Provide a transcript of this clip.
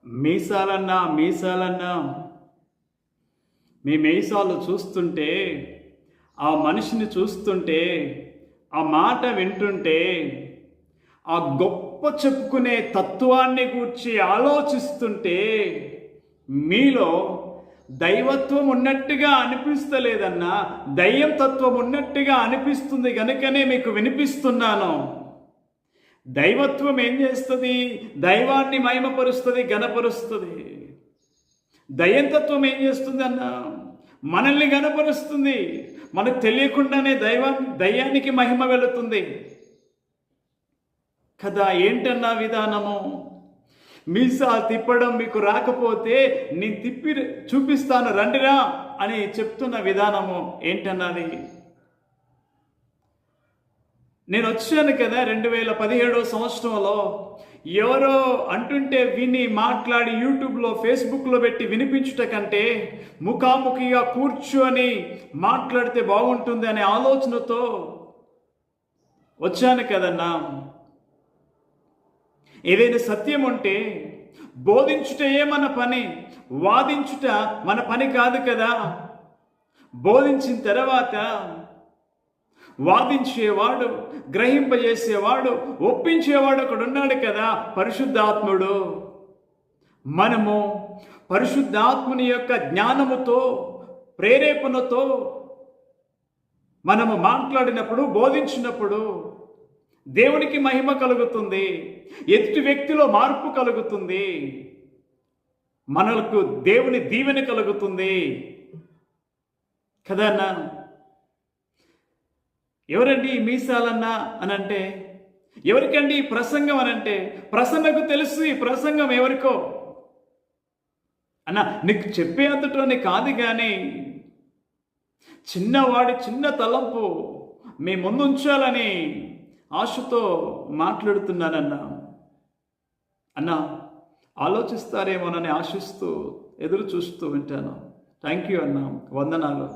మీసాలన్నా మీసాలన్నా మీ మీసాలు చూస్తుంటే, ఆ మనిషిని చూస్తుంటే, ఆ మాట వింటుంటే, ఆ గొప్ప చెప్పుకునే తత్వాన్ని గూర్చి ఆలోచిస్తుంటే మీలో దైవత్వం ఉన్నట్టుగా అనిపిస్తలేదన్నా, దయ్యం తత్వం ఉన్నట్టుగా అనిపిస్తుంది గనుకనే మీకు వినిపిస్తున్నాను. దైవత్వం ఏం చేస్తుంది? దైవాన్ని మహిమపరుస్తుంది, ఘనపరుస్తుంది. దయ్యంతత్వం ఏం చేస్తుంది అన్న? మనల్ని ఘనపరుస్తుంది. మనకు తెలియకుండానే దయ్యానికి మహిమ వెళుతుంది కదా. ఏంటన్నా విధానము? మీసా తిప్పడం మీకు రాకపోతే నేను తిప్పి చూపిస్తాను రండిరా అని చెప్తున్న విధానము ఏంటన్నది? నేను వచ్చాను కదా 2017 సంవత్సరంలో. ఎవరో అంటుంటే విని మాట్లాడి యూట్యూబ్లో ఫేస్బుక్లో పెట్టి వినిపించుట కంటే ముఖాముఖిగా కూర్చొని మాట్లాడితే బాగుంటుంది అనే ఆలోచనతో వచ్చాను కదన్నా. ఏదైనా సత్యం ఉంటే బోధించుటయే మన పని, వాదించుట మన పని కాదు కదా. బోధించిన తర్వాత వాదించేవాడు, గ్రహింపజేసేవాడు, ఒప్పించేవాడు ఒకడు ఉన్నాడు కదా, పరిశుద్ధాత్ముడు. మనము పరిశుద్ధాత్ముని యొక్క జ్ఞానముతో, ప్రేరేపణతో మనము మాట్లాడినప్పుడు, బోధించినప్పుడు దేవునికి మహిమ కలుగుతుంది, ఎదుటి వ్యక్తిలో మార్పు కలుగుతుంది, మనకు దేవుని దీవెన కలుగుతుంది కదా అన్నా. ఎవరండి ఈ మీసాలన్నా అనంటే? ఎవరికండి ఈ ప్రసంగం అనంటే? ప్రసన్నకు తెలుసు ఈ ప్రసంగం ఎవరికో అన్న. నీకు చెప్పే అంతటోనే కాదు కానీ చిన్నవాడి చిన్న తలంపు మీ ముందు ఉంచాలని ఆశతో మాట్లాడుతున్నానన్నా. అన్నా ఆలోచిస్తారేమోనని ఆశిస్తూ ఎదురు చూస్తూ వింటాను. థ్యాంక్ యూ అన్నా. వందనాలు.